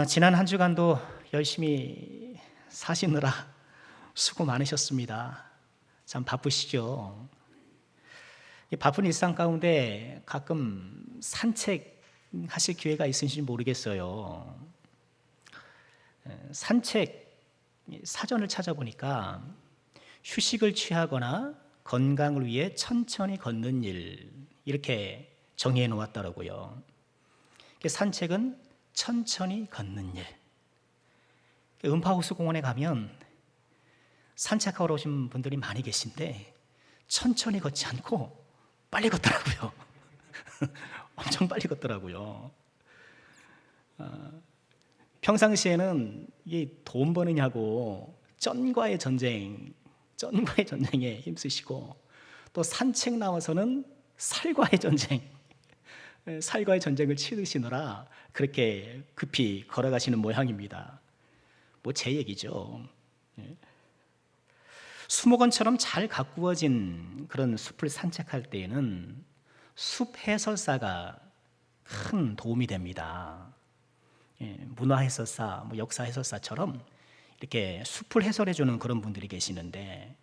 지난 한 주간도 열심히 사시느라 수고 많으셨습니다. 참 바쁘시죠? 이 바쁜 일상 가운데 가끔 산책하실 기회가 있으신지 모르겠어요. 산책 사전을 찾아보니까 휴식을 취하거나 건강을 위해 천천히 걷는 일, 이렇게 정의해 놓았더라고요. 산책은 천천히 걷는 일. 음파호수 공원에 가면 산책하러 오신 분들이 많이 계신데 천천히 걷지 않고 빨리 걷더라고요. 엄청 빨리 걷더라고요. 평상시에는 이게 돈 버느냐고 쩐과의 전쟁에 힘쓰시고, 또 산책 나와서는 살과의 전쟁을 치르시느라 그렇게 급히 걸어가시는 모양입니다. 뭐 제 얘기죠. 수목원처럼 잘 가꾸어진 그런 숲을 산책할 때에는 숲 해설사가 큰 도움이 됩니다. 문화 해설사, 역사 해설사처럼 이렇게 숲을 해설해주는 그런 분들이 계시는데,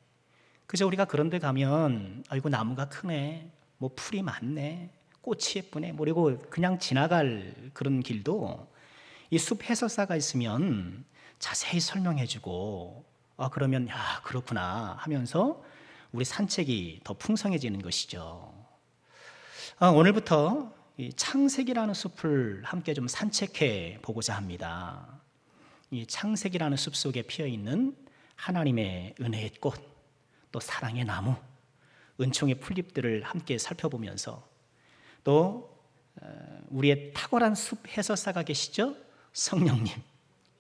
그저 우리가 그런 데 가면 아이고 나무가 크네, 뭐 풀이 많네, 꽃이 예쁘네, 그리고 그냥 지나갈 그런 길도 이 숲 해설사가 있으면 자세히 설명해주고, 그러면 야 그렇구나 하면서 우리 산책이 더 풍성해지는 것이죠. 오늘부터 이 창세기라는 숲을 함께 좀 산책해 보고자 합니다. 이 창세기라는 숲 속에 피어 있는 하나님의 은혜의 꽃, 또 사랑의 나무, 은총의 풀잎들을 함께 살펴보면서, 또 우리의 탁월한 숲 해설사가 계시죠? 성령님,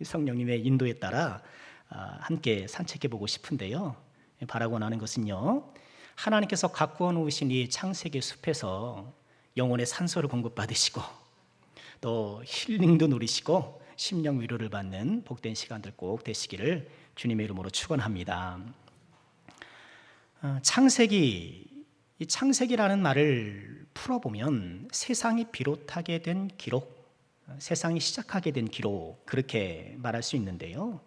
이 성령님의 인도에 따라 함께 산책해 보고 싶은데요. 바라고 하는 것은요, 하나님께서 가꾸어 놓으신 이 창세기 숲에서 영혼의 산소를 공급받으시고, 또 힐링도 누리시고 심령 위로를 받는 복된 시간들 꼭 되시기를 주님의 이름으로 축원합니다. 이 창세기라는 말을 풀어보면 세상이 비롯하게 된 기록, 세상이 시작하게 된 기록, 그렇게 말할 수 있는데요.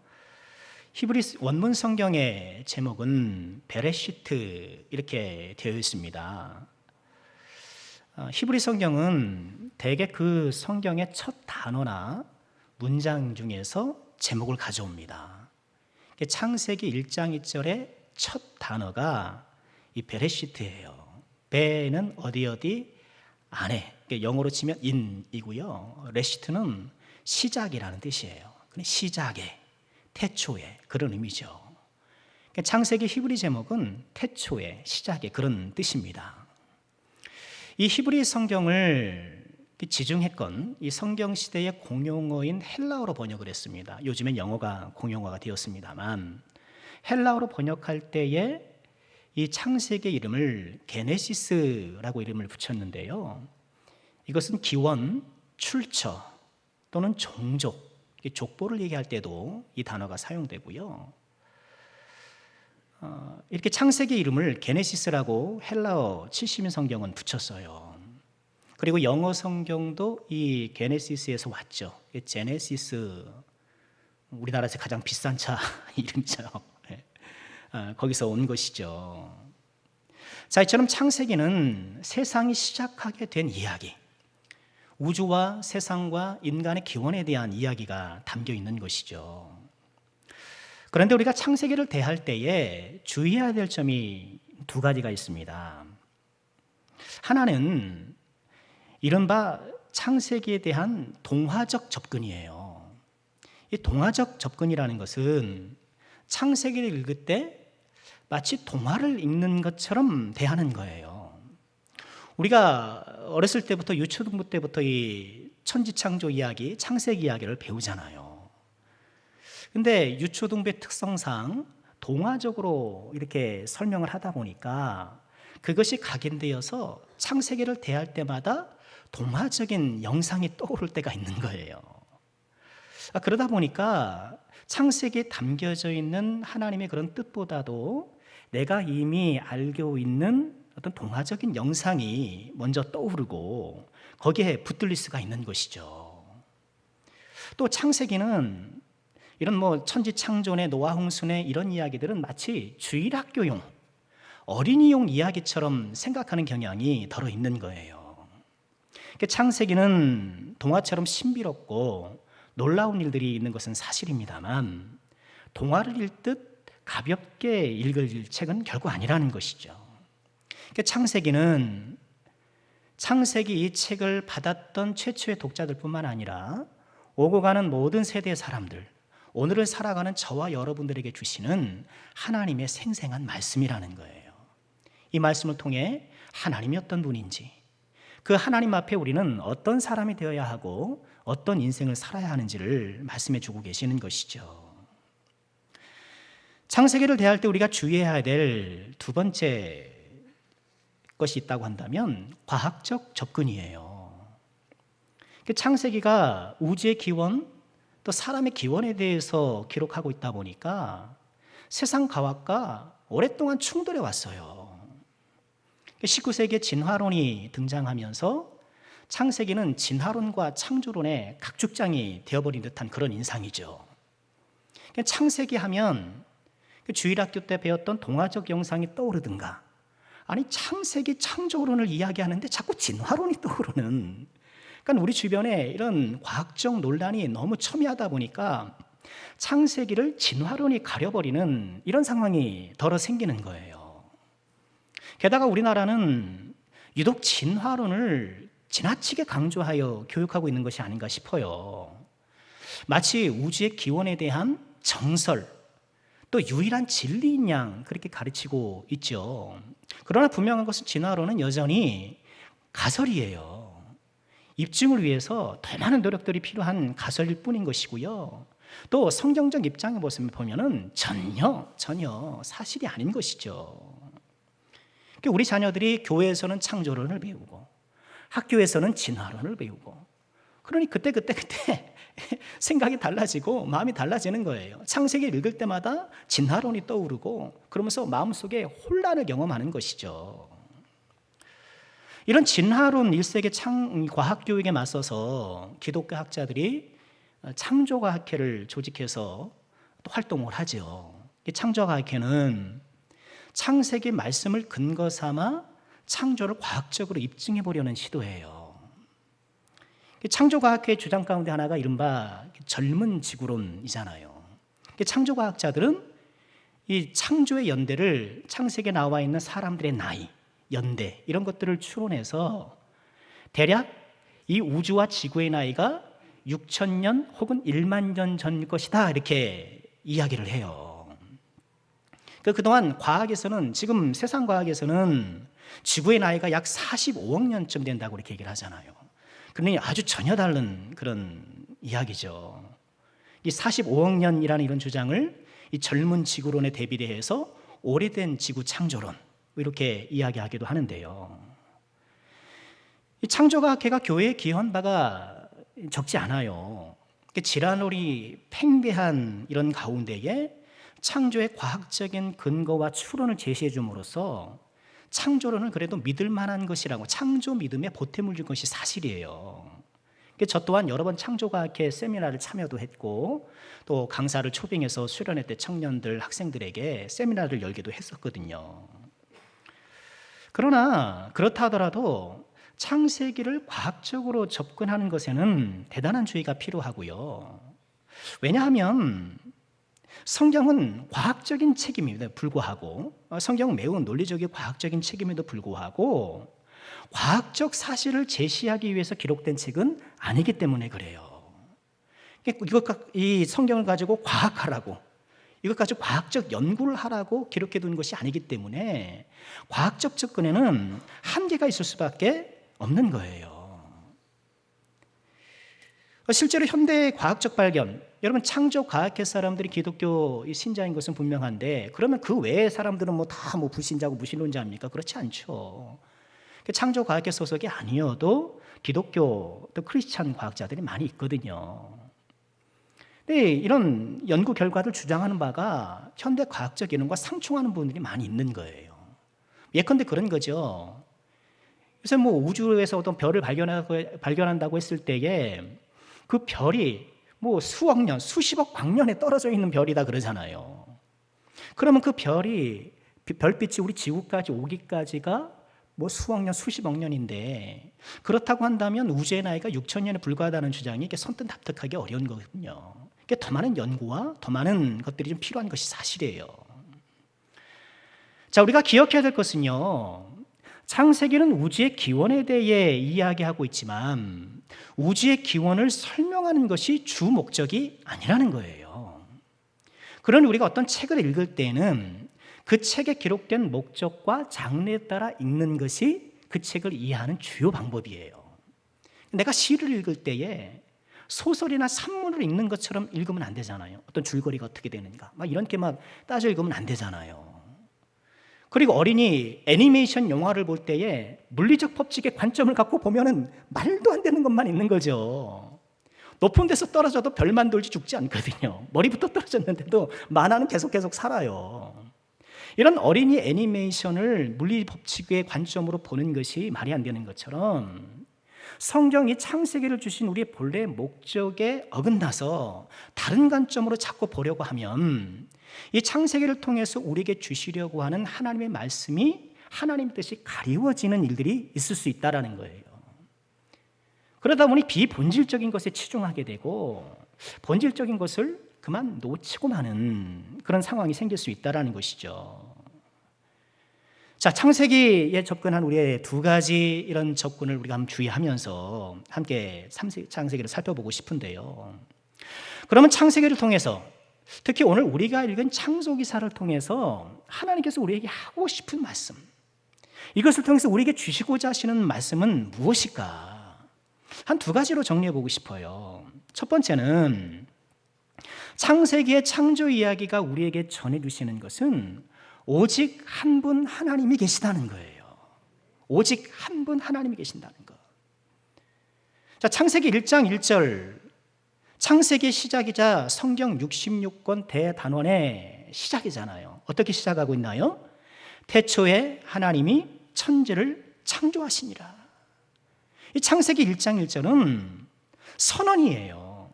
히브리 원문 성경의 제목은 베레시트 이렇게 되어 있습니다. 히브리 성경은 대개 그 성경의 첫 단어나 문장 중에서 제목을 가져옵니다. 창세기 1장 2절의 첫 단어가 이 베레시트예요. 베는 어디 안에, 영어로 치면 인이고요. 레시트는 시작이라는 뜻이에요. 시작에, 태초에, 그런 의미죠. 창세기 히브리 제목은 태초에, 시작에, 그런 뜻입니다. 이 히브리 성경을 지중했건 이 성경 시대의 공용어인 헬라어로 번역을 했습니다. 요즘엔 영어가 공용어가 되었습니다만, 헬라어로 번역할 때에 이 창세기의 이름을 게네시스라고 이름을 붙였는데요. 이것은 기원, 출처 또는 종족, 족보를 얘기할 때도 이 단어가 사용되고요. 이렇게 창세기 이름을 게네시스라고 헬라어 70인 성경은 붙였어요. 그리고 영어 성경도 이 게네시스에서 왔죠. 제네시스, 우리나라에서 가장 비싼 차 이름이죠. 거기서 온 것이죠. 자, 이처럼 창세기는 세상이 시작하게 된 이야기, 우주와 세상과 인간의 기원에 대한 이야기가 담겨 있는 것이죠. 그런데 우리가 창세기를 대할 때에 주의해야 될 점이 두 가지가 있습니다. 하나는 이른바 창세기에 대한 동화적 접근이에요. 이 동화적 접근이라는 것은 창세기를 읽을 때 마치 동화를 읽는 것처럼 대하는 거예요. 우리가 어렸을 때부터 유초등부 때부터 이 천지창조 이야기, 창세기 이야기를 배우잖아요. 근데 유초등부의 특성상 동화적으로 이렇게 설명을 하다 보니까 그것이 각인되어서 창세기를 대할 때마다 동화적인 영상이 떠오를 때가 있는 거예요. 그러다 보니까 창세기에 담겨져 있는 하나님의 그런 뜻보다도 내가 이미 알고 있는 어떤 동화적인 영상이 먼저 떠오르고 거기에 붙들릴 수가 있는 것이죠. 또 창세기는 이런 천지창조의 노아 홍순의 이런 이야기들은 마치 주일학교용, 어린이용 이야기처럼 생각하는 경향이 덜어 있는 거예요. 창세기는 동화처럼 신비롭고 놀라운 일들이 있는 것은 사실입니다만 동화를 읽듯 가볍게 읽을 책은 결코 아니라는 것이죠. 창세기 이 책을 받았던 최초의 독자들뿐만 아니라 오고 가는 모든 세대의 사람들, 오늘을 살아가는 저와 여러분들에게 주시는 하나님의 생생한 말씀이라는 거예요. 이 말씀을 통해 하나님이 어떤 분인지, 그 하나님 앞에 우리는 어떤 사람이 되어야 하고 어떤 인생을 살아야 하는지를 말씀해 주고 계시는 것이죠. 창세기를 대할 때 우리가 주의해야 될 두 번째 것이 있다고 한다면 과학적 접근이에요. 창세기가 우주의 기원, 또 사람의 기원에 대해서 기록하고 있다 보니까 세상 과학과 오랫동안 충돌해 왔어요. 19세기에 진화론이 등장하면서 창세기는 진화론과 창조론의 각축장이 되어버린 듯한 그런 인상이죠. 창세기 하면 주일학교 때 배웠던 동화적 영상이 떠오르든가, 아니 창세기 창조론을 이야기하는데 자꾸 진화론이 떠오르는, 그러니까 우리 주변에 이런 과학적 논란이 너무 첨예하다 보니까 창세기를 진화론이 가려버리는 이런 상황이 덜어 생기는 거예요. 게다가 우리나라는 유독 진화론을 지나치게 강조하여 교육하고 있는 것이 아닌가 싶어요. 마치 우주의 기원에 대한 정설, 또 유일한 진리인 양 그렇게 가르치고 있죠. 그러나 분명한 것은 진화론은 여전히 가설이에요. 입증을 위해서 더 많은 노력들이 필요한 가설일 뿐인 것이고요. 또 성경적 입장에 보면은 전혀 사실이 아닌 것이죠. 우리 자녀들이 교회에서는 창조론을 배우고 학교에서는 진화론을 배우고, 그러니 그때 생각이 달라지고 마음이 달라지는 거예요. 창세기를 읽을 때마다 진화론이 떠오르고 그러면서 마음속에 혼란을 경험하는 것이죠. 이런 진화론 1세기 과학교육에 맞서서 기독교 학자들이 창조과학회를 조직해서 또 활동을 하죠. 이 창조과학회는 창세기 말씀을 근거 삼아 창조를 과학적으로 입증해 보려는 시도예요. 창조과학회의 주장 가운데 하나가 이른바 젊은 지구론이잖아요. 창조과학자들은 이 창조의 연대를 창세기에 나와 있는 사람들의 나이, 연대 이런 것들을 추론해서 대략 이 우주와 지구의 나이가 6,000년 혹은 1만 년 전 것이다 이렇게 이야기를 해요. 그동안 과학에서는, 지금 세상 과학에서는 지구의 나이가 약 45억 년쯤 된다고 이렇게 얘기를 하잖아요. 그러니 아주 전혀 다른 그런 이야기죠. 이 45억 년이라는 이런 주장을 이 젊은 지구론에 대비해서 오래된 지구 창조론 이렇게 이야기하기도 하는데요. 이 창조과학회가 교회에 기여한 바가 적지 않아요. 진화론이 팽배한 이런 가운데에 창조의 과학적인 근거와 추론을 제시해 줌으로써 창조론을 그래도 믿을 만한 것이라고, 창조 믿음에 보탬을 준 것이 사실이에요. 저 또한 여러 번 창조과학회 세미나를 참여도 했고 또 강사를 초빙해서 수련회 때 청년들, 학생들에게 세미나를 열기도 했었거든요. 그러나 그렇다 하더라도 창세기를 과학적으로 접근하는 것에는 대단한 주의가 필요하고요. 왜냐하면 성경은 과학적인 책임에도 불구하고, 성경은 매우 논리적이고 과학적인 책임에도 불구하고 과학적 사실을 제시하기 위해서 기록된 책은 아니기 때문에 그래요. 이 성경을 가지고 과학하라고, 이것 가지고 과학적 연구를 하라고 기록해 둔 것이 아니기 때문에 과학적 접근에는 한계가 있을 수밖에 없는 거예요. 실제로 현대의 과학적 발견, 여러분 창조과학회 사람들이 기독교 신자인 것은 분명한데 그러면 그 외의 사람들은 다 불신자고 무신론자입니까? 그렇지 않죠. 창조과학회 소속이 아니어도 기독교 또 크리스찬 과학자들이 많이 있거든요. 근데 이런 연구 결과를 주장하는 바가 현대 과학적 이론과 상충하는 부분들이 많이 있는 거예요. 예컨대 그런 거죠. 요새 우주에서 어떤 별을 발견한다고 했을 때에 그 별이 뭐 수억 년, 수십억 광년에 떨어져 있는 별이다 그러잖아요. 그러면 그 별빛이 우리 지구까지 오기까지가 뭐 수억 년, 수십억 년인데, 그렇다고 한다면 우주의 나이가 6,000년에 불과하다는 주장이 이게 선뜻 납득하기 어려운 거거든요. 더 많은 연구와 더 많은 것들이 좀 필요한 것이 사실이에요. 자, 우리가 기억해야 될 것은요, 창세기는 우주의 기원에 대해 이야기하고 있지만 우주의 기원을 설명하는 것이 주 목적이 아니라는 거예요. 그러니 우리가 어떤 책을 읽을 때는 그 책에 기록된 목적과 장르에 따라 읽는 것이 그 책을 이해하는 주요 방법이에요. 내가 시를 읽을 때에 소설이나 산문을 읽는 것처럼 읽으면 안 되잖아요. 어떤 줄거리가 어떻게 되는가 막 이렇게 막 따져 읽으면 안 되잖아요. 그리고 어린이 애니메이션 영화를 볼 때에 물리적 법칙의 관점을 갖고 보면은 말도 안 되는 것만 있는 거죠. 높은 데서 떨어져도 별만 돌지 죽지 않거든요. 머리부터 떨어졌는데도 만화는 계속 살아요. 이런 어린이 애니메이션을 물리 법칙의 관점으로 보는 것이 말이 안 되는 것처럼 성경이 창세기를 주신 우리의 본래 목적에 어긋나서 다른 관점으로 자꾸 보려고 하면 이 창세기를 통해서 우리에게 주시려고 하는 하나님의 말씀이 하나님의 뜻이 가리워지는 일들이 있을 수 있다는 거예요. 그러다 보니 비본질적인 것에 치중하게 되고 본질적인 것을 그만 놓치고 마는 그런 상황이 생길 수 있다는 것이죠. 자, 창세기에 접근한 우리의 두 가지 이런 접근을 우리가 한번 주의하면서 함께 창세기를 살펴보고 싶은데요. 그러면 창세기를 통해서, 특히 오늘 우리가 읽은 창조기사를 통해서 하나님께서 우리에게 하고 싶은 말씀, 이것을 통해서 우리에게 주시고자 하시는 말씀은 무엇일까? 한 두 가지로 정리해 보고 싶어요. 첫 번째는 창세기의 창조 이야기가 우리에게 전해주시는 것은 오직 한 분 하나님이 계시다는 거예요. 오직 한 분 하나님이 계신다는 것. 자, 창세기 1장 1절, 창세기의 시작이자 성경 66권 대단원의 시작이잖아요. 어떻게 시작하고 있나요? 태초에 하나님이 천지를 창조하시니라. 이 창세기 1장 1절은 선언이에요.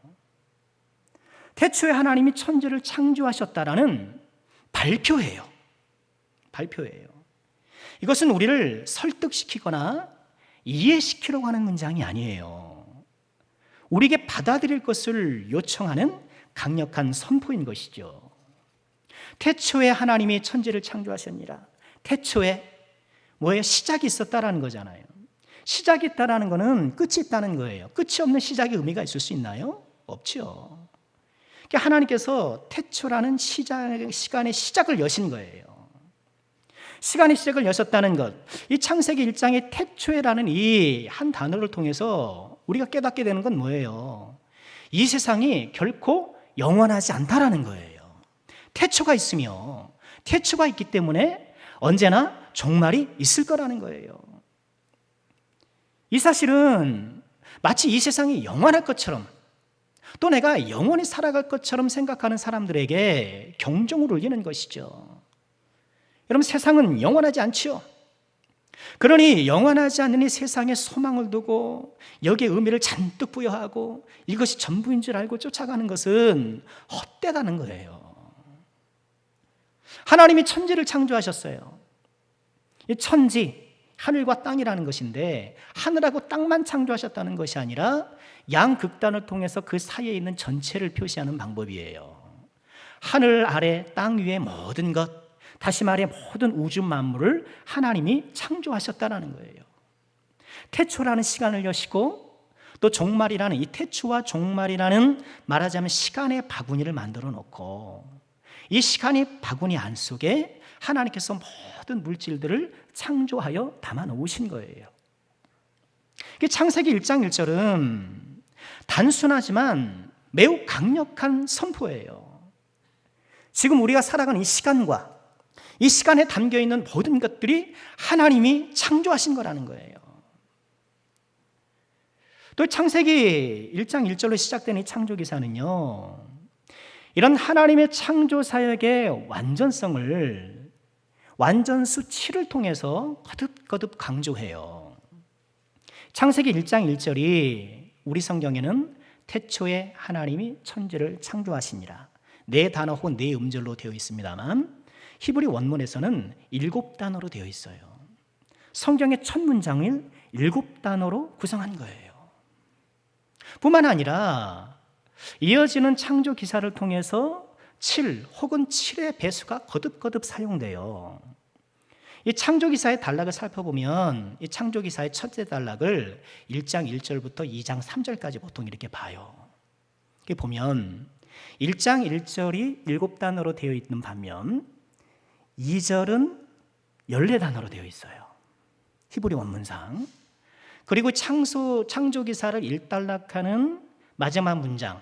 태초에 하나님이 천지를 창조하셨다라는 발표예요. 발표예요. 이것은 우리를 설득시키거나 이해시키려고 하는 문장이 아니에요. 우리에게 받아들일 것을 요청하는 강력한 선포인 것이죠. 태초에 하나님이 천지를 창조하셨니라. 태초에 뭐예요? 시작이 있었다라는 거잖아요. 시작이 있다라는 거는 끝이 있다는 거예요. 끝이 없는 시작의 의미가 있을 수 있나요? 없죠. 그러니까 하나님께서 태초라는 시간의 시작을 여신 거예요. 시간의 시작을 여셨다는 것, 이 창세기 1장의 태초에라는 이 한 단어를 통해서 우리가 깨닫게 되는 건 뭐예요? 이 세상이 결코 영원하지 않다라는 거예요. 태초가 있으며 태초가 있기 때문에 언제나 종말이 있을 거라는 거예요. 이 사실은 마치 이 세상이 영원할 것처럼, 또 내가 영원히 살아갈 것처럼 생각하는 사람들에게 경종을 울리는 것이죠. 여러분, 세상은 영원하지 않지요. 그러니 영원하지 않는 이 세상에 소망을 두고 여기에 의미를 잔뜩 부여하고 이것이 전부인 줄 알고 쫓아가는 것은 헛되다는 거예요. 하나님이 천지를 창조하셨어요. 이 천지, 하늘과 땅이라는 것인데 하늘하고 땅만 창조하셨다는 것이 아니라 양극단을 통해서 그 사이에 있는 전체를 표시하는 방법이에요. 하늘 아래 땅 위의 모든 것, 다시 말해 모든 우주 만물을 하나님이 창조하셨다는 거예요. 태초라는 시간을 여시고 또 종말이라는, 이 태초와 종말이라는 말하자면 시간의 바구니를 만들어 놓고 이 시간의 바구니 안 속에 하나님께서 모든 물질들을 창조하여 담아 놓으신 거예요. 창세기 1장 1절은 단순하지만 매우 강력한 선포예요. 지금 우리가 살아가는 이 시간과 이 시간에 담겨있는 모든 것들이 하나님이 창조하신 거라는 거예요. 또 창세기 1장 1절로 시작되는 이 창조기사는요, 이런 하나님의 창조 사역의 완전성을 완전수 7을 통해서 거듭거듭 강조해요. 창세기 1장 1절이 우리 성경에는 태초에 하나님이 천지를 창조하시니라. 네 단어 혹은 네 음절로 되어 있습니다만 히브리 원문에서는 7단어로 되어 있어요. 성경의 첫 문장을 7단어로 구성한 거예요. 뿐만 아니라 이어지는 창조 기사를 통해서 7 혹은 7의 배수가 거듭거듭 사용돼요. 이 창조 기사의 단락을 살펴보면 이 창조 기사의 첫째 단락을 1장 1절부터 2장 3절까지 보통 이렇게 봐요. 이렇게 보면 1장 1절이 7단어로 되어 있는 반면 2절은 14단어로 되어 있어요. 히브리 원문상. 그리고 창조 기사를 1단락하는 마지막 문장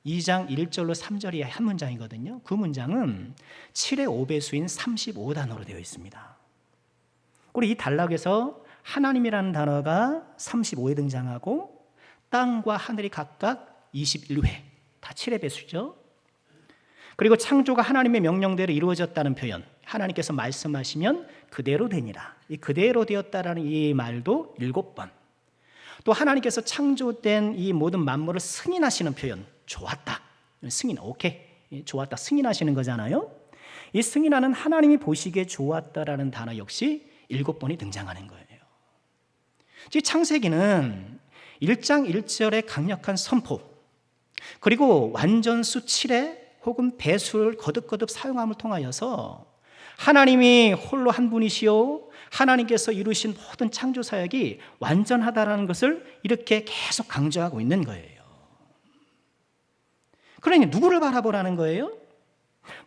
2장 1절로 3절이 한 문장이거든요. 그 문장은 7의 5배수인 35단어로 되어 있습니다. 우리 이 단락에서 하나님이라는 단어가 35회 등장하고 땅과 하늘이 각각 21회, 다 7의 배수죠. 그리고 창조가 하나님의 명령대로 이루어졌다는 표현, 하나님께서 말씀하시면 그대로 되니라. 이 그대로 되었다라는 이 말도 7번. 또 하나님께서 창조된 이 모든 만물을 승인하시는 표현, 좋았다. 승인, 오케이. 좋았다. 승인하시는 거잖아요. 이 승인하는 하나님이 보시기에 좋았다라는 단어 역시 7번이 등장하는 거예요. 즉 창세기는 1장 1절의 강력한 선포, 그리고 완전수 7의 혹은 배수를 거듭거듭 사용함을 통하여서 하나님이 홀로 한 분이시오, 하나님께서 이루신 모든 창조 사역이 완전하다라는 것을 이렇게 계속 강조하고 있는 거예요. 그러니 누구를 바라보라는 거예요?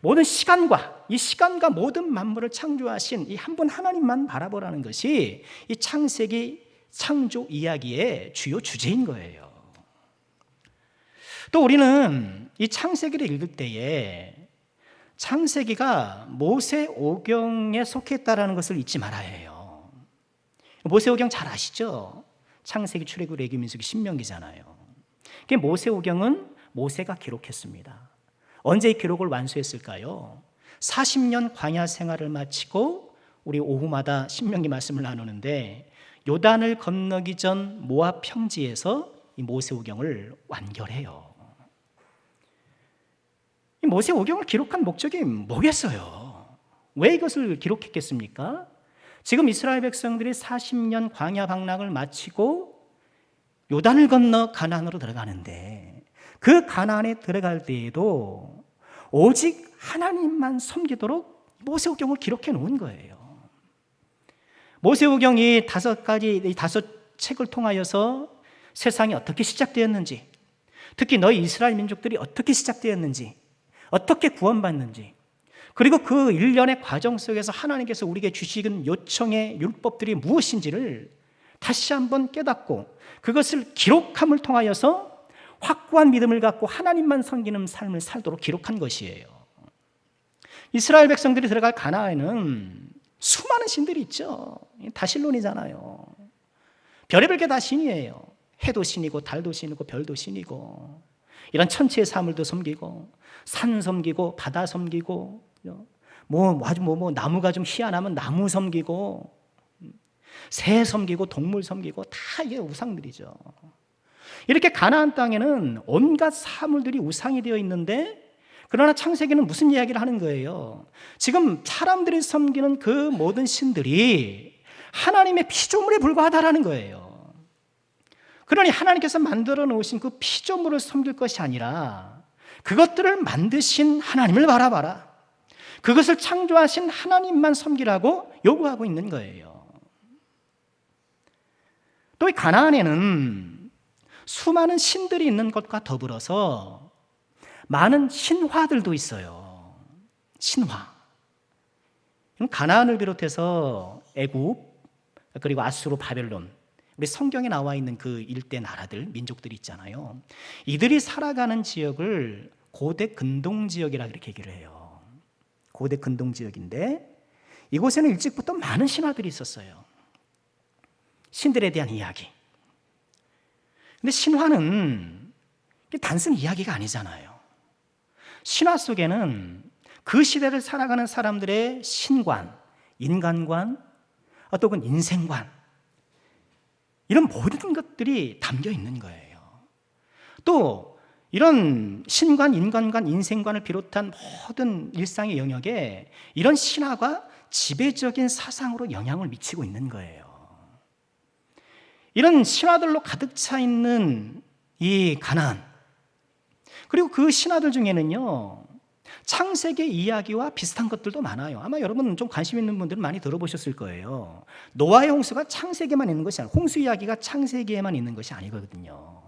모든 이 시간과 모든 만물을 창조하신 이 한 분 하나님만 바라보라는 것이 이 창세기 창조 이야기의 주요 주제인 거예요. 또 우리는 이 창세기를 읽을 때에 창세기가 모세오경에 속했다라는 것을 잊지 말아야 해요. 모세오경 잘 아시죠? 창세기, 출애굽, 레위기, 민수기, 신명기잖아요. 모세오경은 모세가 기록했습니다. 언제 이 기록을 완수했을까요? 40년 광야 생활을 마치고 우리 오후마다 신명기 말씀을 나누는데 요단을 건너기 전 모압 평지에서 이 모세오경을 완결해요. 이 모세오경을 기록한 목적이 뭐겠어요? 왜 이것을 기록했겠습니까? 지금 이스라엘 백성들이 40년 광야 방랑을 마치고 요단을 건너 가나안으로 들어가는데 그 가나안에 들어갈 때에도 오직 하나님만 섬기도록 모세오경을 기록해 놓은 거예요. 모세오경이 5 책을 통하여서 세상이 어떻게 시작되었는지, 특히 너희 이스라엘 민족들이 어떻게 시작되었는지, 어떻게 구원받는지, 그리고 그 일련의 과정 속에서 하나님께서 우리에게 주시는 요청의 율법들이 무엇인지를 다시 한번 깨닫고 그것을 기록함을 통하여서 확고한 믿음을 갖고 하나님만 섬기는 삶을 살도록 기록한 것이에요. 이스라엘 백성들이 들어갈 가나안에는 수많은 신들이 있죠. 다실론이잖아요. 별의별 게 다 신이에요. 해도 신이고 달도 신이고 별도 신이고 이런 천체의 사물도 섬기고 산 섬기고 바다 섬기고 나무가 좀 희한하면 나무 섬기고 새 섬기고 동물 섬기고 다 이게 우상들이죠. 이렇게 가나안 땅에는 온갖 사물들이 우상이 되어 있는데 그러나 창세기는 무슨 이야기를 하는 거예요? 지금 사람들이 섬기는 그 모든 신들이 하나님의 피조물에 불과하다라는 거예요. 그러니 하나님께서 만들어 놓으신 그 피조물을 섬길 것이 아니라 그것들을 만드신 하나님을 바라봐라. 그것을 창조하신 하나님만 섬기라고 요구하고 있는 거예요. 또 이 가나안에는 수많은 신들이 있는 것과 더불어서 많은 신화들도 있어요. 신화. 가나안을 비롯해서 애굽, 그리고 아수르, 바벨론, 우리 성경에 나와 있는 그 일대 나라들, 민족들이 있잖아요. 이들이 살아가는 지역을 고대 근동지역이라 그렇게 얘기를 해요. 고대 근동지역인데 이곳에는 일찍부터 많은 신화들이 있었어요. 신들에 대한 이야기. 근데 신화는 단순히 이야기가 아니잖아요. 신화 속에는 그 시대를 살아가는 사람들의 신관, 인간관, 또는 인생관, 이런 모든 것들이 담겨 있는 거예요. 또 이런 신관, 인간관, 인생관을 비롯한 모든 일상의 영역에 이런 신화가 지배적인 사상으로 영향을 미치고 있는 거예요. 이런 신화들로 가득 차 있는 이 가나안, 그리고 그 신화들 중에는요, 창세기 이야기와 비슷한 것들도 많아요. 아마 여러분 좀 관심 있는 분들은 많이 들어보셨을 거예요. 노아의 홍수가 창세기에만 있는 것이 아니고, 홍수 이야기가 창세기에만 있는 것이 아니거든요.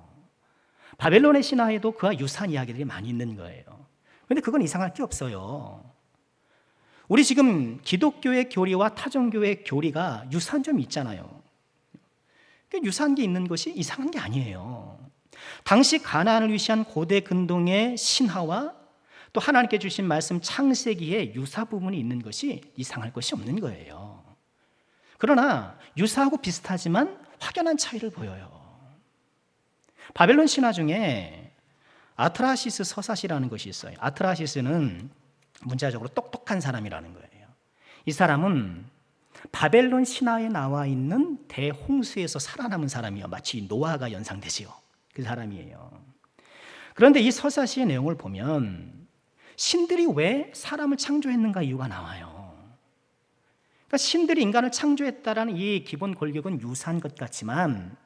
바벨론의 신화에도 그와 유사한 이야기들이 많이 있는 거예요. 그런데 그건 이상할 게 없어요. 우리 지금 기독교의 교리와 타종교의 교리가 유사한 점이 있잖아요. 유사한 게 있는 것이 이상한 게 아니에요. 당시 가나안을 위시한 고대 근동의 신화와 또 하나님께 주신 말씀 창세기에 유사 부분이 있는 것이 이상할 것이 없는 거예요. 그러나 유사하고 비슷하지만 확연한 차이를 보여요. 바벨론 신화 중에 아트라시스 서사시라는 것이 있어요. 아트라시스는 문자적으로 똑똑한 사람이라는 거예요. 이 사람은 바벨론 신화에 나와 있는 대홍수에서 살아남은 사람이요, 마치 노아가 연상되지요. 그 사람이에요. 그런데 이 서사시의 내용을 보면 신들이 왜 사람을 창조했는가 이유가 나와요. 그러니까 신들이 인간을 창조했다라는 이 기본 골격은 유사한 것 같지만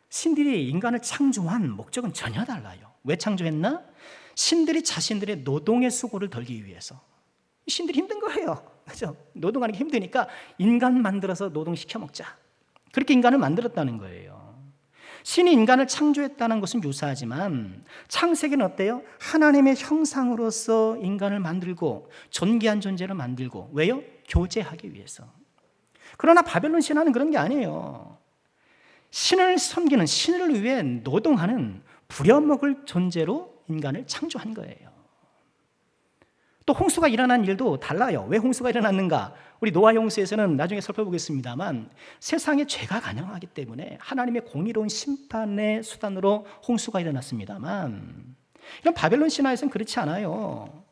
신들이 인간을 창조한 목적은 전혀 달라요. 왜 창조했나? 신들이 자신들의 노동의 수고를 덜기 위해서. 신들이 힘든 거예요. 그렇죠? 노동하는 게 힘드니까 인간 만들어서 노동시켜 먹자. 그렇게 인간을 만들었다는 거예요. 신이 인간을 창조했다는 것은 유사하지만 창세기는 어때요? 하나님의 형상으로서 인간을 만들고 존귀한 존재를 만들고, 왜요? 교제하기 위해서. 그러나 바벨론 신화는 그런 게 아니에요. 신을 섬기는, 신을 위해 노동하는 부려먹을 존재로 인간을 창조한 거예요. 또 홍수가 일어난 일도 달라요. 왜 홍수가 일어났는가? 우리 노아 홍수에서는 나중에 살펴보겠습니다만 세상에 죄가 간영하기 때문에 하나님의 공의로운 심판의 수단으로 홍수가 일어났습니다만, 이런 바벨론 신화에서는 그렇지 않아요.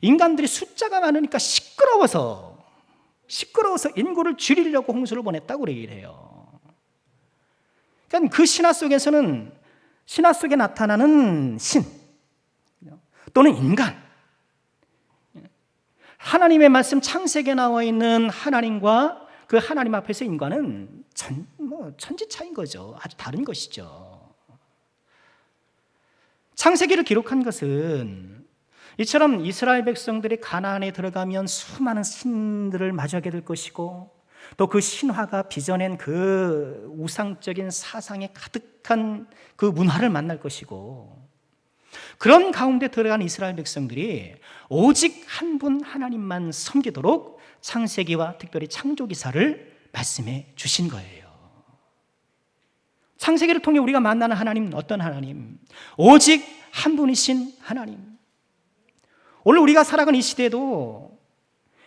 인간들이 숫자가 많으니까 시끄러워서 인구를 줄이려고 홍수를 보냈다고 얘기를 해요. 그러니까 그 신화 속에서는 신화 속에 나타나는 신 또는 인간, 하나님의 말씀 창세기에 나와 있는 하나님과 그 하나님 앞에서 인간은 천지차인 거죠. 아주 다른 것이죠. 창세기를 기록한 것은 이처럼 이스라엘 백성들이 가나안에 들어가면 수많은 신들을 마주하게 될 것이고, 또 그 신화가 빚어낸 그 우상적인 사상에 가득한 그 문화를 만날 것이고, 그런 가운데 들어간 이스라엘 백성들이 오직 한 분 하나님만 섬기도록 창세기와 특별히 창조기사를 말씀해 주신 거예요. 창세기를 통해 우리가 만나는 하나님은 어떤 하나님? 오직 한 분이신 하나님. 오늘 우리가 살아가는 이 시대에도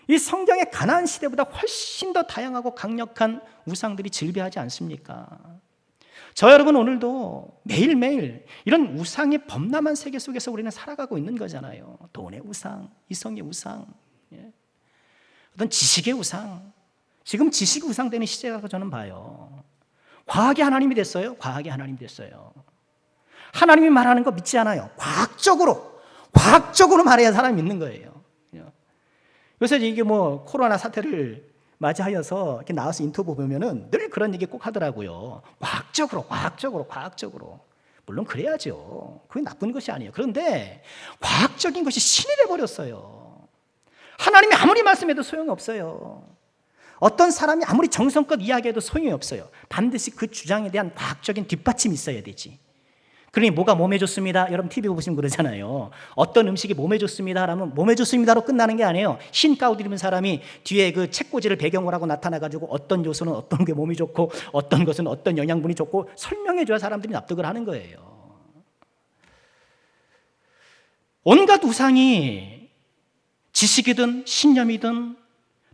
이 성경의 가나안 시대보다 훨씬 더 다양하고 강력한 우상들이 즐비하지 않습니까? 저 여러분 오늘도 매일매일 이런 우상의 범람한 세계 속에서 우리는 살아가고 있는 거잖아요. 돈의 우상, 이성의 우상, 어떤 지식의 우상. 지금 지식이 우상되는 시대라고 저는 봐요. 과학이 하나님이 됐어요. 과학이 하나님이 됐어요. 하나님이 말하는 거 믿지 않아요. 과학적으로 말해야 사람이 믿는 거예요. 요새 이게 코로나 사태를 맞이하여서 이렇게 나와서 인터뷰 보면은 늘 그런 얘기 꼭 하더라고요. 과학적으로. 물론 그래야죠. 그게 나쁜 것이 아니에요. 그런데 과학적인 것이 신이 돼버렸어요. 하나님이 아무리 말씀해도 소용이 없어요. 어떤 사람이 아무리 정성껏 이야기해도 소용이 없어요. 반드시 그 주장에 대한 과학적인 뒷받침이 있어야 되지. 그러니 뭐가 몸에 좋습니다. 여러분 TV 보시면 그러잖아요. 어떤 음식이 몸에 좋습니다. 라면 몸에 좋습니다로 끝나는 게 아니에요. 신가우드 입은 사람이 뒤에 그 책꽂이를 배경으로 하고 나타나가지고 어떤 요소는 어떤 게 몸이 좋고 어떤 것은 어떤 영양분이 좋고 설명해줘야 사람들이 납득을 하는 거예요. 온갖 우상이 지식이든 신념이든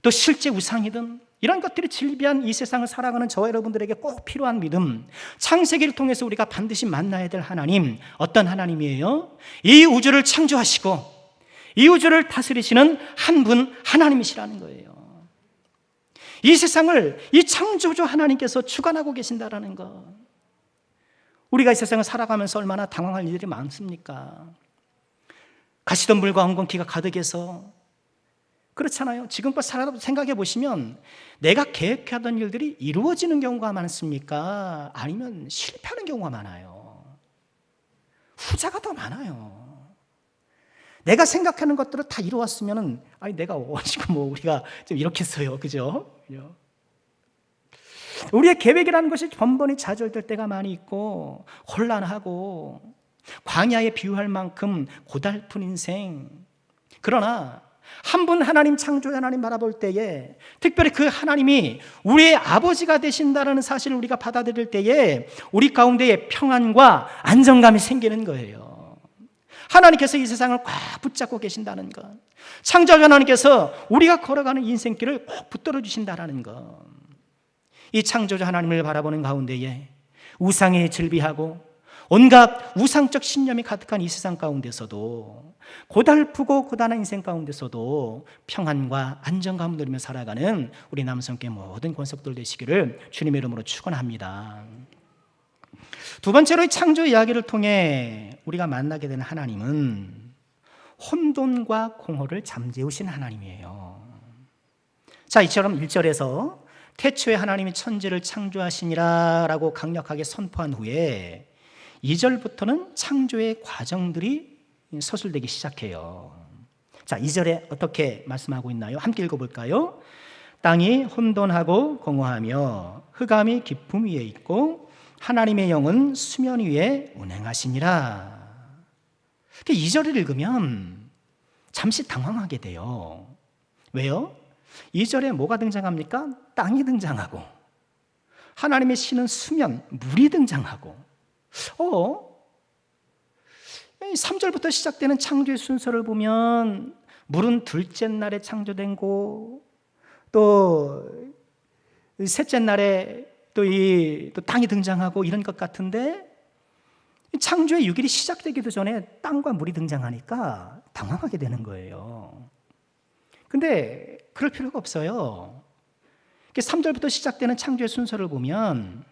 또 실제 우상이든 이런 것들이 질비한 이 세상을 살아가는 저와 여러분들에게 꼭 필요한 믿음, 창세기를 통해서 우리가 반드시 만나야 될 하나님, 어떤 하나님이에요? 이 우주를 창조하시고 이 우주를 다스리시는 한 분 하나님이시라는 거예요. 이 세상을 이 창조주 하나님께서 주관하고 계신다라는 것. 우리가 이 세상을 살아가면서 얼마나 당황할 일들이 많습니까? 가시던 물과 엉겅퀴가 가득해서 그렇잖아요. 지금껏 살아도 생각해 보시면 내가 계획하던 일들이 이루어지는 경우가 많습니까? 아니면 실패하는 경우가 많아요. 후자가 더 많아요. 내가 생각하는 것들을 다 이루었으면은 내가 지금 우리가 좀 이렇게 써요, 그죠? 우리의 계획이라는 것이 번번이 좌절될 때가 많이 있고 혼란하고 광야에 비유할 만큼 고달픈 인생. 그러나 한 분 하나님 창조의 하나님 바라볼 때에 특별히 그 하나님이 우리의 아버지가 되신다는 사실을 우리가 받아들일 때에 우리 가운데에 평안과 안정감이 생기는 거예요. 하나님께서 이 세상을 꽉 붙잡고 계신다는 것, 창조주 하나님께서 우리가 걸어가는 인생길을 꼭 붙들어 주신다는 것, 이 창조주 하나님을 바라보는 가운데에 우상에 즐비하고 온갖 우상적 신념이 가득한 이 세상 가운데서도 고달프고 고단한 인생 가운데서도 평안과 안정감을 누리며 살아가는 우리 남성께 모든 권속들 되시기를 주님의 이름으로 축원합니다. 두 번째로 이 창조 이야기를 통해 우리가 만나게 되는 하나님은 혼돈과 공허를 잠재우신 하나님이에요. 자, 이처럼 1절에서 태초에 하나님이 천지를 창조하시니라 라고 강력하게 선포한 후에 2절부터는 창조의 과정들이 서술되기 시작해요. 자, 2절에 어떻게 말씀하고 있나요? 함께 읽어볼까요? 땅이 혼돈하고 공허하며 흑암이 깊음 위에 있고 하나님의 영은 수면 위에 운행하시니라. 2절을 읽으면 잠시 당황하게 돼요. 왜요? 2절에 뭐가 등장합니까? 땅이 등장하고 하나님의 신은 수면, 물이 등장하고 3절부터 시작되는 창조의 순서를 보면 물은 둘째 날에 창조된 거, 또 셋째 날에 또 땅이 등장하고 이런 것 같은데 창조의 6일이 시작되기도 전에 땅과 물이 등장하니까 당황하게 되는 거예요. 근데 그럴 필요가 없어요. 3절부터 시작되는 창조의 순서를 보면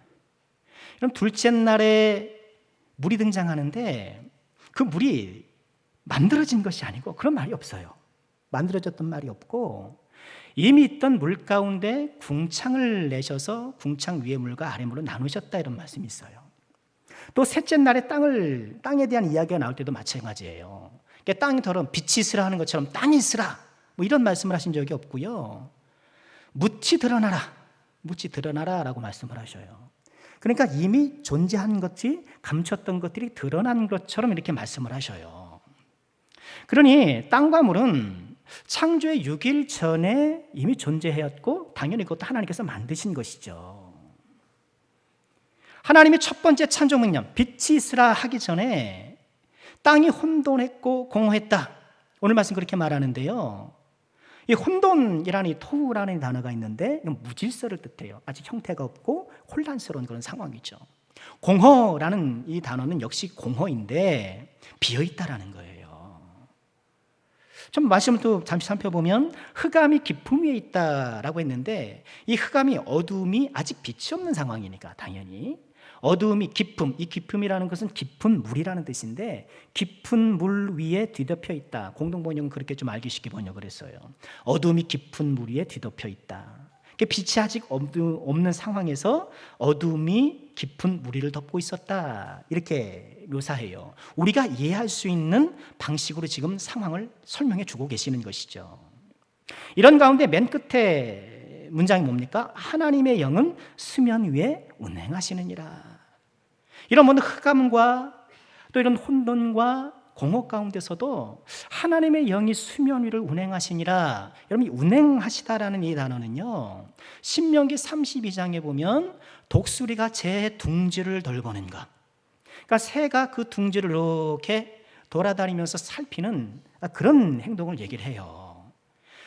그럼 둘째 날에 물이 등장하는데 그 물이 만들어진 것이 아니고 그런 말이 없어요. 만들어졌던 말이 없고 이미 있던 물 가운데 궁창을 내셔서 궁창 위의 물과 아래 물을 나누셨다 이런 말씀이 있어요. 또 셋째 날에 땅에 대한 이야기가 나올 때도 마찬가지예요. 땅이 더러운 빛이 있으라 하는 것처럼 땅이 있으라 이런 말씀을 하신 적이 없고요. 묻히 드러나라 라고 말씀을 하셔요. 그러니까 이미 존재한 것이 감췄던 것들이 드러난 것처럼 이렇게 말씀을 하셔요. 그러니 땅과 물은 창조의 6일 전에 이미 존재하였고 당연히 그것도 하나님께서 만드신 것이죠. 하나님의 첫 번째 창조 명령 빛이 있으라 하기 전에 땅이 혼돈했고 공허했다. 오늘 말씀 그렇게 말하는데요. 이 혼돈이라는 이 토우라는 단어가 있는데 이건 무질서를 뜻해요. 아직 형태가 없고 혼란스러운 그런 상황이죠. 공허라는 이 단어는 역시 공허인데 비어있다라는 거예요. 좀 말씀을 또 잠시 살펴보면 흑암이 깊음 위에 있다라고 했는데 이 흑암이 어두움이 아직 빛이 없는 상황이니까 당연히 어두움이 깊음, 이 깊음이라는 것은 깊은 물이라는 뜻인데 깊은 물 위에 뒤덮여 있다. 공동번역은 그렇게 좀 알기 쉽게 번역을 했어요. 어두움이 깊은 물 위에 뒤덮여 있다. 빛이 아직 없는 상황에서 어두움이 깊은 물 위를 덮고 있었다. 이렇게 묘사해요. 우리가 이해할 수 있는 방식으로 지금 상황을 설명해 주고 계시는 것이죠. 이런 가운데 맨 끝에 문장이 뭡니까? 하나님의 영은 수면 위에 운행하시느니라. 이런 모든 흑암과 또 이런 혼돈과 공허 가운데서도 하나님의 영이 수면 위를 운행하시니라. 여러분, 이 운행하시다라는 이 단어는요, 신명기 32장에 보면 독수리가 제 둥지를 돌보는 것, 그러니까 새가 그 둥지를 이렇게 돌아다니면서 살피는 그런 행동을 얘기를 해요.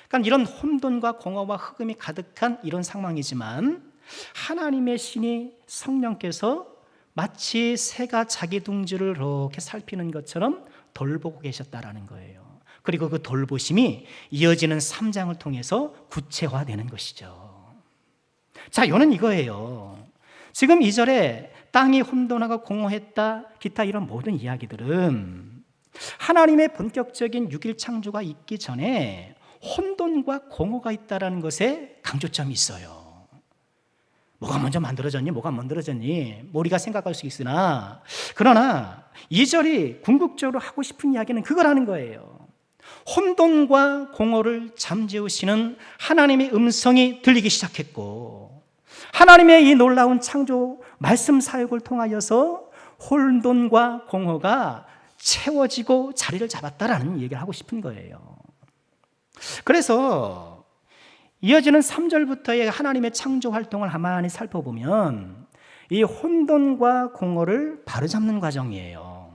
그러니까 이런 혼돈과 공허와 흑음이 가득한 이런 상황이지만 하나님의 신이 성령께서 마치 새가 자기 둥지를 이렇게 살피는 것처럼 돌보고 계셨다라는 거예요. 그리고 그 돌보심이 이어지는 3장을 통해서 구체화되는 것이죠. 자, 이거는 이거예요. 지금 2절에 땅이 혼돈하고 공허했다, 기타 이런 모든 이야기들은 하나님의 본격적인 6일 창조가 있기 전에 혼돈과 공허가 있다는 것에 강조점이 있어요. 뭐가 먼저 만들어졌니? 뭐가 만들어졌니? 우리가 생각할 수 있으나, 그러나 2절이 궁극적으로 하고 싶은 이야기는 그거라는 거예요. 혼돈과 공허를 잠재우시는 하나님의 음성이 들리기 시작했고, 하나님의 이 놀라운 창조 말씀 사역을 통하여서 혼돈과 공허가 채워지고 자리를 잡았다라는 얘기를 하고 싶은 거예요. 그래서 이어지는 3절부터의 하나님의 창조 활동을 가만히 살펴보면 이 혼돈과 공허를 바로잡는 과정이에요.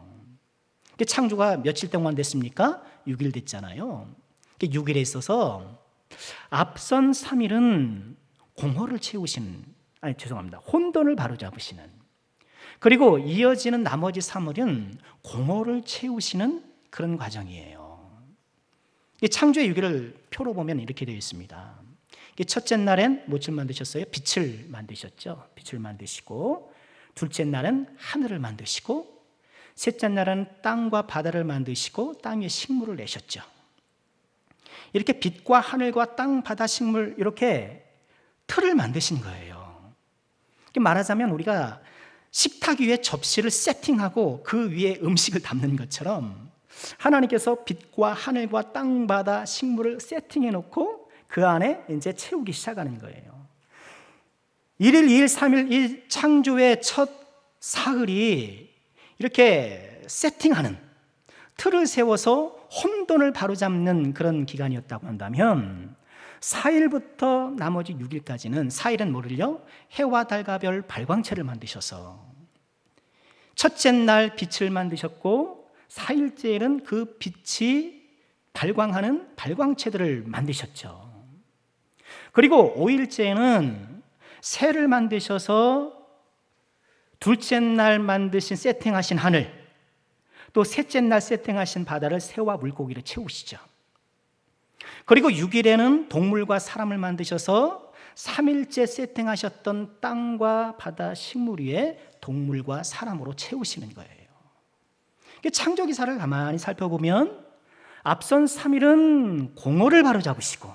창조가 며칠 동안 됐습니까? 6일 됐잖아요. 6일에 있어서 앞선 3일은 공허를 채우시는, 혼돈을 바로잡으시는, 그리고 이어지는 나머지 3일은 공허를 채우시는 그런 과정이에요. 창조의 6일을 표로 보면 이렇게 되어 있습니다. 첫째 날엔 무엇을 만드셨어요? 빛을 만드셨죠. 빛을 만드시고, 둘째 날은 하늘을 만드시고, 셋째 날은 땅과 바다를 만드시고 땅 위에 식물을 내셨죠. 이렇게 빛과 하늘과 땅, 바다, 식물 이렇게 틀을 만드신 거예요. 말하자면 우리가 식탁 위에 접시를 세팅하고 그 위에 음식을 담는 것처럼 하나님께서 빛과 하늘과 땅, 바다, 식물을 세팅해 놓고 그 안에 이제 채우기 시작하는 거예요. 1일, 2일, 3일 이 창조의 첫 사흘이 이렇게 세팅하는, 틀을 세워서 혼돈을 바로잡는 그런 기간이었다고 한다면 4일부터 나머지 6일까지는, 4일은 뭐를요? 해와 달과 별 발광체를 만드셔서 첫째 날 빛을 만드셨고 4일째에는 그 빛이 발광하는 발광체들을 만드셨죠. 그리고 5일째에는 새를 만드셔서 둘째 날 만드신 세팅하신 하늘, 또 셋째 날 세팅하신 바다를 새와 물고기로 채우시죠. 그리고 6일에는 동물과 사람을 만드셔서 3일째 세팅하셨던 땅과 바다, 식물 위에 동물과 사람으로 채우시는 거예요. 창조 기사를 가만히 살펴보면 앞선 3일은 공허를 바로잡으시고,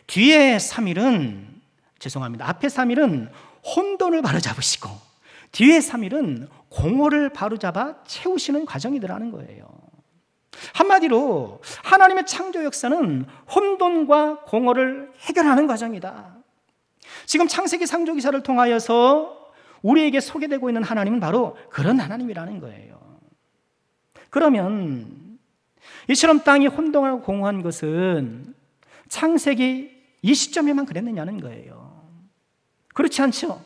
뒤에 3일은, 앞에 3일은 혼돈을 바로잡으시고, 뒤에 3일은 공허를 바로잡아 채우시는 과정이더라는 거예요. 한마디로 하나님의 창조 역사는 혼돈과 공허를 해결하는 과정이다. 지금 창세기 창조 기사를 통하여서 우리에게 소개되고 있는 하나님은 바로 그런 하나님이라는 거예요. 그러면 이처럼 땅이 혼돈하고 공허한 것은 창세기 이 시점에만 그랬느냐는 거예요. 그렇지 않죠?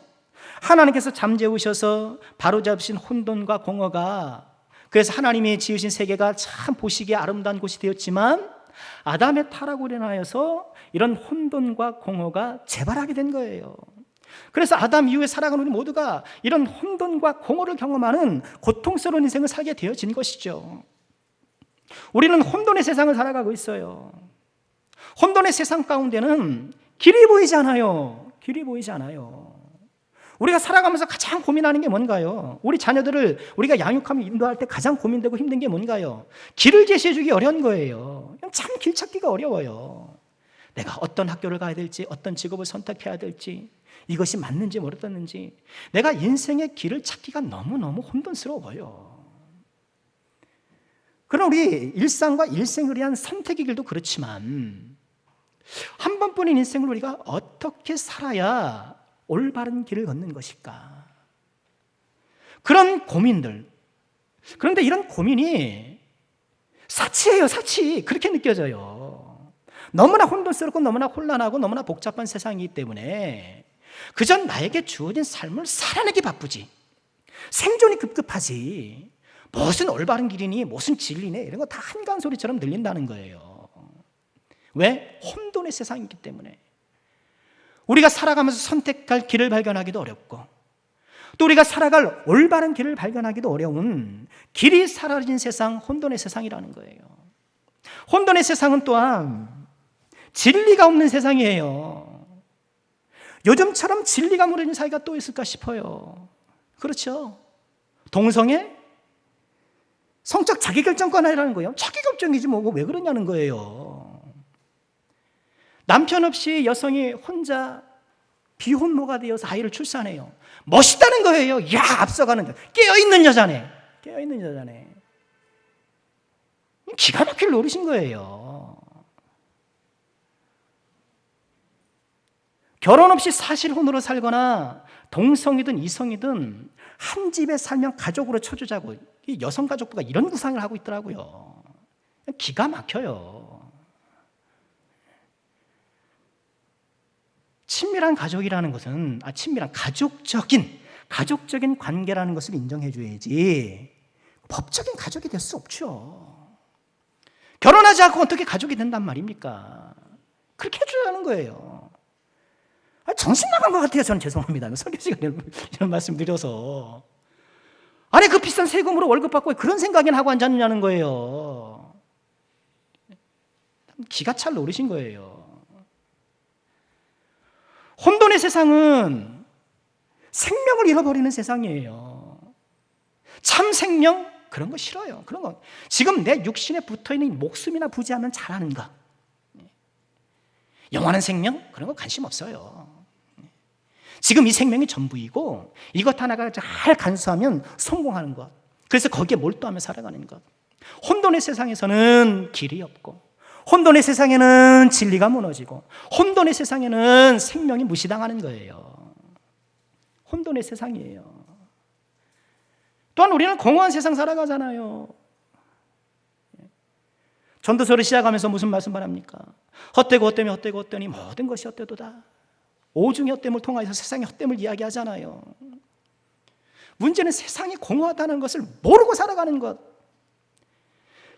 하나님께서 잠재우셔서 바로잡으신 혼돈과 공허가, 그래서 하나님이 지으신 세계가 참 보시기에 아름다운 곳이 되었지만 아담의 타락으로 인하여서 이런 혼돈과 공허가 재발하게 된 거예요. 그래서 아담 이후에 살아가는 우리 모두가 이런 혼돈과 공허를 경험하는 고통스러운 인생을 살게 되어진 것이죠. 우리는 혼돈의 세상을 살아가고 있어요. 혼돈의 세상 가운데는 길이 보이지 않아요. 길이 보이지 않아요. 우리가 살아가면서 가장 고민하는 게 뭔가요? 우리 자녀들을 우리가 양육하며 인도할 때 가장 고민되고 힘든 게 뭔가요? 길을 제시해주기 어려운 거예요. 참 길 찾기가 어려워요. 내가 어떤 학교를 가야 될지, 어떤 직업을 선택해야 될지, 이것이 맞는지 모르겠는지, 내가 인생의 길을 찾기가 너무너무 혼돈스러워요. 그럼 우리 일상과 일생을 위한 선택의 길도 그렇지만 한 번뿐인 인생을 우리가 어떻게 살아야 올바른 길을 걷는 것일까? 그런 고민들. 그런데 이런 고민이 사치예요, 사치. 그렇게 느껴져요. 너무나 혼돈스럽고 너무나 혼란하고 너무나 복잡한 세상이기 때문에 그저 나에게 주어진 삶을 살아내기 바쁘지, 생존이 급급하지, 무슨 올바른 길이니 무슨 진리네 이런 거 다 한가한 소리처럼 들린다는 거예요. 왜? 혼돈의 세상이기 때문에. 우리가 살아가면서 선택할 길을 발견하기도 어렵고, 또 우리가 살아갈 올바른 길을 발견하기도 어려운 길이 사라진 세상, 혼돈의 세상이라는 거예요. 혼돈의 세상은 또한 진리가 없는 세상이에요. 요즘처럼 진리가 무너진 사회가 또 있을까 싶어요. 그렇죠. 동성애? 성적 자기결정권이라는 거예요. 자기결정이지 뭐 왜 그러냐는 거예요. 남편 없이 여성이 혼자 비혼모가 되어서 아이를 출산해요. 멋있다는 거예요. 야, 앞서가는 깨어있는 여자네. 깨어있는 여자네. 기가 막힐 노릇인 거예요. 결혼 없이 사실혼으로 살거나 동성이든 이성이든 한 집에 살면 가족으로 쳐주자고 이 여성가족부가 이런 구상을 하고 있더라고요. 기가 막혀요. 친밀한 가족이라는 것은 친밀한 가족적인 관계라는 것을 인정해 줘야지 법적인 가족이 될 수 없죠. 결혼하지 않고 어떻게 가족이 된단 말입니까? 그렇게 해주라는 거예요. 정신 나간 것 같아요. 저는 죄송합니다. 설교 시간에 이런 말씀 드려서. 아니 그 비싼 세금으로 월급 받고 그런 생각이나 하고 앉았느냐는 거예요. 기가 찰 노릇인 거예요. 혼돈의 세상은 생명을 잃어버리는 세상이에요. 참 생명? 그런 거 싫어요. 그런 거. 지금 내 육신에 붙어있는 목숨이나 부지하면 잘하는 거. 영원한 생명? 그런 거 관심 없어요. 지금 이 생명이 전부이고 이것 하나가 잘 간수하면 성공하는 것. 그래서 거기에 몰두하며 살아가는 것. 혼돈의 세상에서는 길이 없고 혼돈의 세상에는 진리가 무너지고 혼돈의 세상에는 생명이 무시당하는 거예요. 혼돈의 세상이에요. 또한 우리는 공허한 세상 살아가잖아요. 전도서를 시작하면서 무슨 말씀을 합니까? 헛되고 헛되며 헛되고 헛되니 모든 것이 헛되도다. 오중의 헛됨을 통하여서 세상의 헛됨을 이야기하잖아요. 문제는 세상이 공허하다는 것을 모르고 살아가는 것.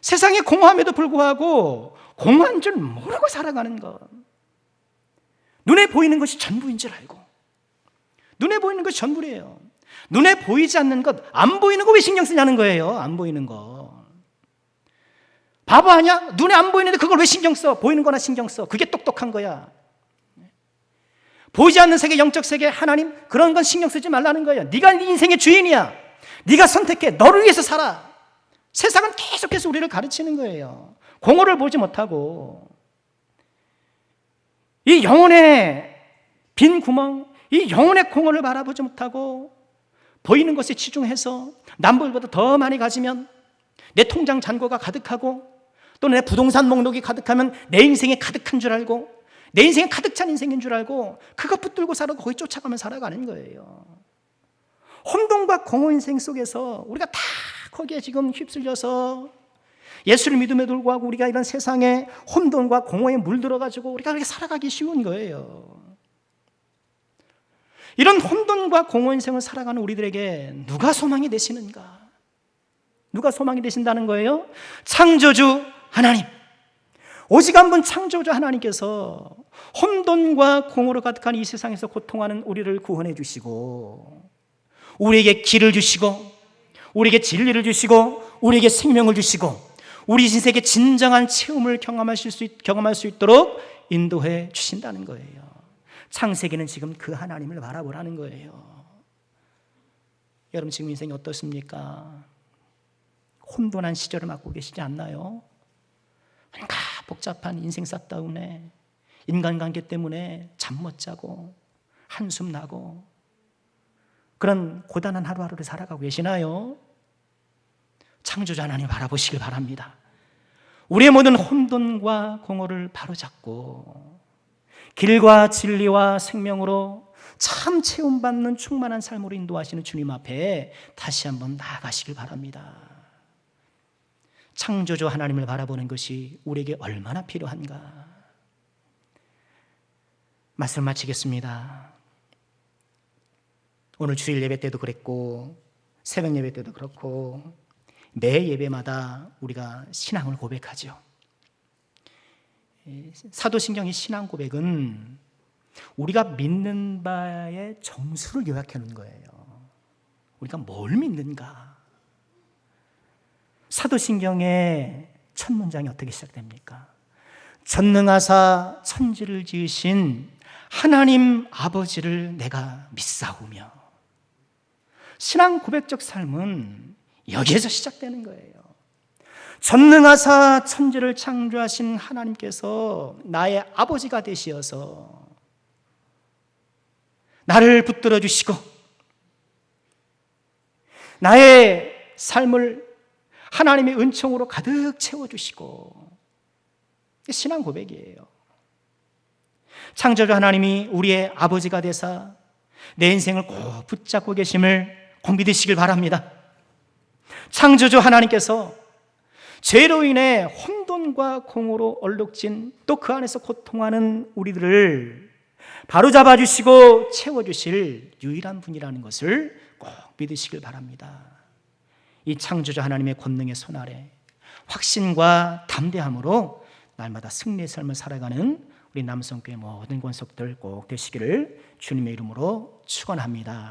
세상이 공허함에도 불구하고 공허한 줄 모르고 살아가는 것. 눈에 보이는 것이 전부인 줄 알고 눈에 보이는 것이 전부래요. 눈에 보이지 않는 것, 안 보이는 거 왜 신경 쓰냐는 거예요. 안 보이는 거. 바보 아니야? 눈에 안 보이는데 그걸 왜 신경 써? 보이는 거나 신경 써. 그게 똑똑한 거야. 보이지 않는 세계, 영적 세계, 하나님 그런 건 신경 쓰지 말라는 거예요. 네가 네 인생의 주인이야. 네가 선택해. 너를 위해서 살아. 세상은 계속해서 우리를 가르치는 거예요. 공허를 보지 못하고 이 영혼의 빈 구멍, 이 영혼의 공허를 바라보지 못하고 보이는 것에 치중해서 남들보다 더 많이 가지면 내 통장 잔고가 가득하고 또 내 부동산 목록이 가득하면 내 인생에 가득한 줄 알고 내 인생에 가득 찬 인생인 줄 알고 그것 붙들고 살아 거기 쫓아가며 살아가는 거예요. 혼돈과 공허 인생 속에서 우리가 다 거기에 지금 휩쓸려서 예수를 믿음에도 불구하고 우리가 이런 세상에 혼돈과 공허에 물들어가지고 우리가 그렇게 살아가기 쉬운 거예요. 이런 혼돈과 공허 인생을 살아가는 우리들에게 누가 소망이 되시는가? 누가 소망이 되신다는 거예요? 창조주 하나님. 오직 한 분 창조주 하나님께서 혼돈과 공허로 가득한 이 세상에서 고통하는 우리를 구원해 주시고 우리에게 길을 주시고 우리에게 진리를 주시고 우리에게 생명을 주시고 우리 인생의 진정한 체험을 경험할 수 있도록 인도해 주신다는 거예요. 창세기는 지금 그 하나님을 바라보라는 거예요. 여러분 지금 인생이 어떻습니까? 혼돈한 시절을 맞고 계시지 않나요? 뭔가 복잡한 인생 싸다운에 인간관계 때문에 잠 못 자고 한숨 나고 그런 고단한 하루하루를 살아가고 계시나요? 창조주 하나님 바라보시길 바랍니다. 우리의 모든 혼돈과 공허를 바로잡고 길과 진리와 생명으로 참 체험받는 충만한 삶으로 인도하시는 주님 앞에 다시 한번 나아가시길 바랍니다. 창조주 하나님을 바라보는 것이 우리에게 얼마나 필요한가. 말씀 마치겠습니다. 오늘 주일 예배 때도 그랬고 새벽 예배 때도 그렇고 매 예배마다 우리가 신앙을 고백하죠. 사도신경의 신앙 고백은 우리가 믿는 바의 정수를 요약해 놓은 거예요. 우리가 뭘 믿는가? 사도신경의 첫 문장이 어떻게 시작됩니까? 전능하사 천지를 지으신 하나님 아버지를 내가 믿사오며 신앙 고백적 삶은 여기에서 시작되는 거예요. 전능하사 천지를 창조하신 하나님께서 나의 아버지가 되시어서 나를 붙들어 주시고 나의 삶을 하나님의 은총으로 가득 채워주시고, 신앙 고백이에요. 창조주 하나님이 우리의 아버지가 되사 내 인생을 꼭 붙잡고 계심을 꼭 믿으시길 바랍니다. 창조주 하나님께서 죄로 인해 혼돈과 공허로 얼룩진, 또 그 안에서 고통하는 우리들을 바로잡아 주시고 채워주실 유일한 분이라는 것을 꼭 믿으시길 바랍니다. 이 창조주 하나님의 권능의 손 아래 확신과 담대함으로 날마다 승리의 삶을 살아가는 우리 남성교회 모든 권속들 꼭 되시기를 주님의 이름으로 축원합니다.